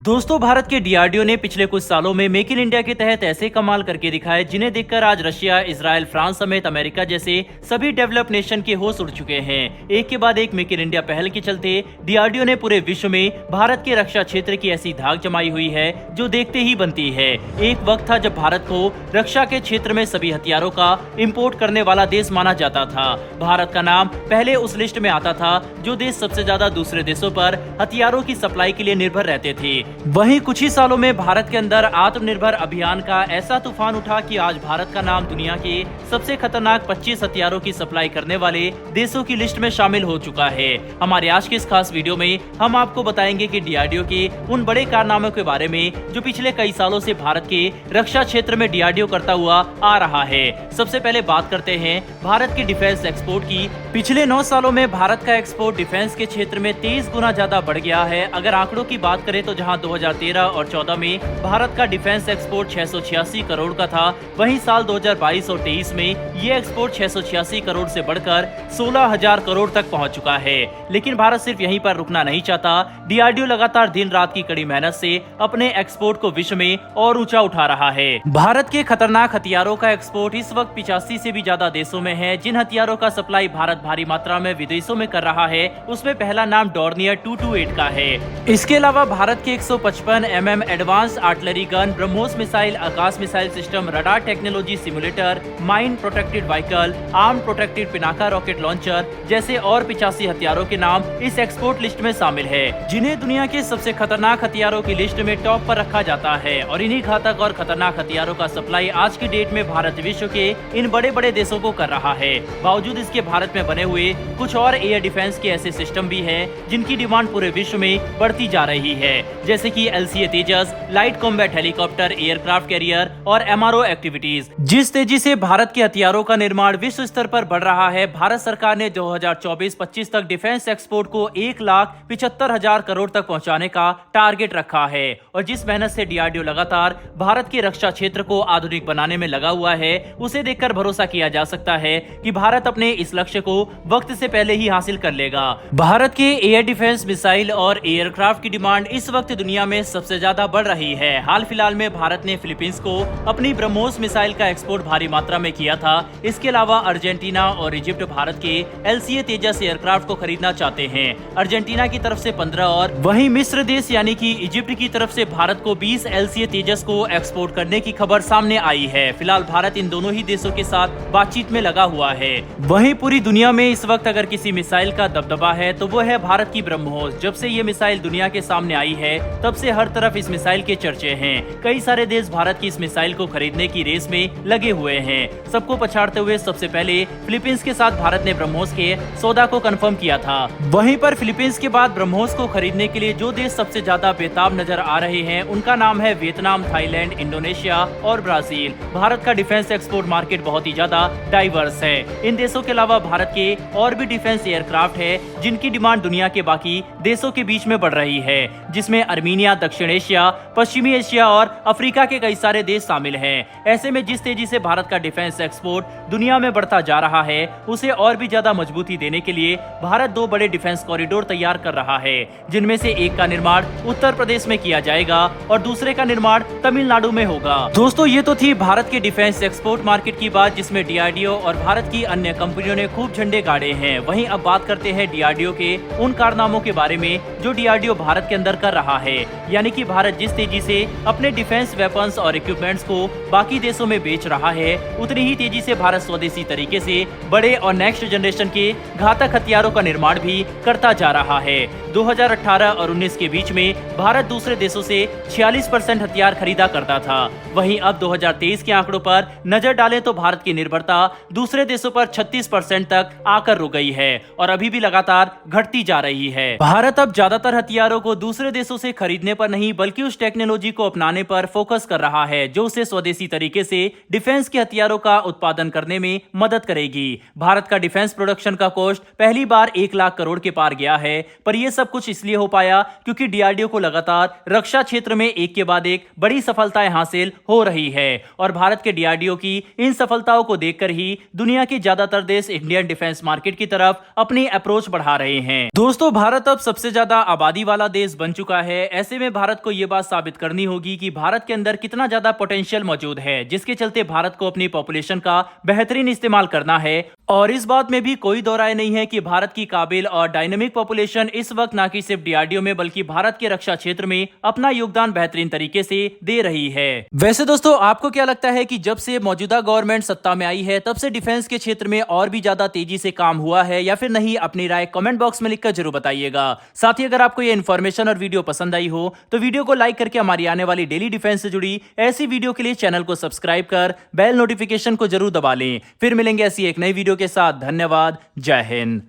दोस्तों, भारत के डीआरडीओ ने पिछले कुछ सालों में मेक इन इंडिया के तहत ऐसे कमाल करके दिखाए जिन्हें देखकर आज रशिया, इजराइल, फ्रांस समेत अमेरिका जैसे सभी डेवलप नेशन के होश उड़ चुके हैं। एक के बाद एक मेक इन इंडिया पहल के चलते डीआरडीओ ने पूरे विश्व में भारत के रक्षा क्षेत्र की ऐसी धाक जमाई हुई है जो देखते ही बनती है। एक वक्त था जब भारत को रक्षा के क्षेत्र में सभी हथियारों का इम्पोर्ट करने वाला देश माना जाता था। भारत का नाम पहले उस लिस्ट में आता था जो देश सबसे ज्यादा दूसरे देशों पर हथियारों की सप्लाई के लिए निर्भर रहते थे। वहीं कुछ ही सालों में भारत के अंदर आत्मनिर्भर अभियान का ऐसा तूफान उठा कि आज भारत का नाम दुनिया के सबसे खतरनाक 25 हथियारों की सप्लाई करने वाले देशों की लिस्ट में शामिल हो चुका है। हमारे आज के इस खास वीडियो में हम आपको बताएंगे कि डीआरडीओ के उन बड़े कारनामों के बारे में जो पिछले कई सालों से भारत के रक्षा क्षेत्र में डीआरडीओ करता हुआ आ रहा है। सबसे पहले बात करते हैं भारत के डिफेंस एक्सपोर्ट की। पिछले 9 सालों में भारत का एक्सपोर्ट डिफेंस के क्षेत्र में 23 गुना ज्यादा बढ़ गया है। अगर आंकड़ों की बात करें तो जहां 2013 और 14 में भारत का डिफेंस एक्सपोर्ट 686 करोड़ का था, वहीं साल 2022 और 23 में ये एक्सपोर्ट 686 करोड़ से बढ़कर 16,000 करोड़ तक पहुंच चुका है। लेकिन भारत सिर्फ यहीं पर रुकना नहीं चाहता। डीआरडीओ लगातार दिन रात की कड़ी मेहनत से अपने एक्सपोर्ट को विश्व में और ऊंचा उठा रहा है। भारत के खतरनाक हथियारों का एक्सपोर्ट इस वक्त 85 से भी ज्यादा देशों में है। जिन हथियारों का सप्लाई भारत भारी मात्रा में विदेशों में कर रहा है उसमें पहला नाम डॉर्नियर 228 का है। इसके अलावा भारत के 155 mm advance artillery gun, BrahMos missile, Akash missile system, radar technology, simulator, mine protected vehicle, arm protected Pinaka rocket launcher जैसे और 85 हथियारों के नाम इस एक्सपोर्ट लिस्ट में शामिल है, जिन्हें दुनिया के सबसे खतरनाक हथियारों की लिस्ट में टॉप पर रखा जाता है। और इन्हीं घातक और खतरनाक हथियारों का सप्लाई आज की डेट में भारत विश्व के इन बड़े बड़े देशों को कर रहा है। बावजूद इसके भारत में बने हुए कुछ और एयर डिफेंस के ऐसे सिस्टम भी हैं जिनकी डिमांड पूरे विश्व में बढ़ती जा रही है, जैसे कि LCA Tejas, light combat helicopter, aircraft carrier और MRO एक्टिविटीज। जिस तेजी से भारत के हथियारों का निर्माण विश्व स्तर पर बढ़ रहा है, भारत सरकार ने 2024-25 तक डिफेंस एक्सपोर्ट को 1,75,000 करोड़ तक पहुंचाने का टारगेट रखा है। और जिस मेहनत से डीआरडीओ लगातार भारत के रक्षा क्षेत्र को आधुनिक बनाने में लगा हुआ है, उसे देखकर भरोसा किया जा सकता है कि भारत अपने इस लक्ष्य को वक्त से पहले ही हासिल कर लेगा। भारत के एयर डिफेंस, मिसाइल और एयरक्राफ्ट की डिमांड इस वक्त दुनिया में सबसे ज्यादा बढ़ रही है। हाल फिलहाल में भारत ने फिलीपींस को अपनी ब्रह्मोस मिसाइल का एक्सपोर्ट भारी मात्रा में किया था। इसके अलावा अर्जेंटीना और इजिप्ट भारत के LCA तेजस एयरक्राफ्ट को खरीदना चाहते हैं। अर्जेंटीना की तरफ से 15 और वहीं मिस्र देश यानी कि इजिप्ट की तरफ से भारत को 20 LCA तेजस को एक्सपोर्ट करने की खबर सामने आई है। फिलहाल भारत इन दोनों ही देशों के साथ बातचीत में लगा हुआ है। वहीं पूरी दुनिया में इस वक्त अगर किसी मिसाइल का दबदबा है तो वो है भारत की ब्रह्मोस। जब से ये मिसाइल दुनिया के सामने आई है तब से हर तरफ इस मिसाइल के चर्चे हैं। कई सारे देश भारत की इस मिसाइल को खरीदने की रेस में लगे हुए हैं। सबको पछाड़ते हुए सबसे पहले फिलीपींस के साथ भारत ने ब्रह्मोस के सौदा को कंफर्म किया था। वहीं पर फिलीपींस के बाद ब्रह्मोस को खरीदने के लिए जो देश सबसे ज्यादा बेताब नजर आ रहे हैं उनका नाम है वियतनाम, थाईलैंड, इंडोनेशिया और ब्राजील। भारत का डिफेंस एक्सपोर्ट मार्केट बहुत ही ज्यादा डाइवर्स है। इन देशों के अलावा भारत के और भी डिफेंस एयरक्राफ्ट है जिनकी डिमांड दुनिया के बाकी देशों के बीच में बढ़ रही है, जिसमें अर्मीनिया, दक्षिण एशिया, पश्चिमी एशिया और अफ्रीका के कई सारे देश शामिल हैं। ऐसे में जिस तेजी से भारत का डिफेंस एक्सपोर्ट दुनिया में बढ़ता जा रहा है उसे और भी ज्यादा मजबूती देने के लिए भारत 2 बड़े डिफेंस कॉरिडोर तैयार कर रहा है, जिनमें से एक का निर्माण उत्तर प्रदेश में किया जाएगा और दूसरे का निर्माण तमिलनाडु में होगा। दोस्तों, ये तो थी भारत के डिफेंस एक्सपोर्ट मार्केट की बात, जिसमें डीआरडीओ और भारत की अन्य कंपनियों ने खूब झंडे गाड़े हैं। वहीं अब बात करते हैं डीआरडीओ के उन कारनामों के बारे में जो डीआरडीओ भारत के अंदर कर रहा है। यानी कि भारत जिस तेजी से अपने डिफेंस वेपन्स और इक्विपमेंट्स को बाकी देशों में बेच रहा है, उतनी ही तेजी से भारत स्वदेशी तरीके से बड़े और नेक्स्ट जनरेशन के घातक हथियारों का निर्माण भी करता जा रहा है। 2018 और 19 के बीच में भारत दूसरे देशों से 46% हथियार खरीदा करता था। वहीं अब 2023 के आंकड़ों पर नजर डालें तो भारत की निर्भरता दूसरे देशों पर 36% तक आकर रुक गई है और अभी भी लगातार घटती जा रही है। भारत अब ज्यादातर हथियारों को दूसरे देशों से खरीदने पर नहीं बल्कि उस टेक्नोलॉजी को अपनाने पर फोकस कर रहा है जो उसे स्वदेशी तरीके से डिफेंस के हथियारों का उत्पादन करने में मदद करेगी। भारत का डिफेंस प्रोडक्शन का कॉस्ट पहली बार 1 लाख करोड़ के पार गया है, पर यह सब कुछ इसलिए हो पाया क्योंकि डीआरडीओ को लगातार रक्षा क्षेत्र में एक के बाद एक बड़ी सफलताएं हासिल हो रही है। और भारत के डीआरडीओ की इन सफलताओं को देखकर ही दुनिया के ज्यादातर देश इंडियन डिफेंस मार्केट की तरफ अपनी अप्रोच बढ़ा रहे हैं। दोस्तों, भारत अब सबसे ज्यादा आबादी वाला देश बन चुका है। ऐसे में भारत को यह बात साबित करनी होगी कि भारत के अंदर कितना ज्यादा पोटेंशियल मौजूद है, जिसके चलते भारत को अपनी पॉपुलेशन का बेहतरीन इस्तेमाल करना है। और इस बात में भी कोई दो राय नहीं है कि भारत की काबिल और डायनेमिक पॉपुलेशन इस वक्त ना कि सिर्फ डीआरडीओ में बल्कि भारत के रक्षा क्षेत्र में अपना योगदान बेहतरीन तरीके से दे रही है। वैसे दोस्तों, आपको क्या लगता है कि जब से मौजूदा गवर्नमेंट सत्ता में आई है तब से डिफेंस के क्षेत्र में और भी ज्यादा तेजी से काम हुआ है या फिर नहीं? अपनी राय कमेंट बॉक्स में लिखकर जरूर बताइएगा। साथ ही अगर आपको ये इन्फॉर्मेशन और वीडियो पसंद आई हो तो वीडियो को लाइक करके हमारी आने वाली डेली डिफेंस से जुड़ी ऐसी वीडियो के लिए चैनल को सब्सक्राइब कर बेल नोटिफिकेशन को जरूर दबा लें। फिर मिलेंगे ऐसी एक नई वीडियो के साथ। धन्यवाद। जय हिंद।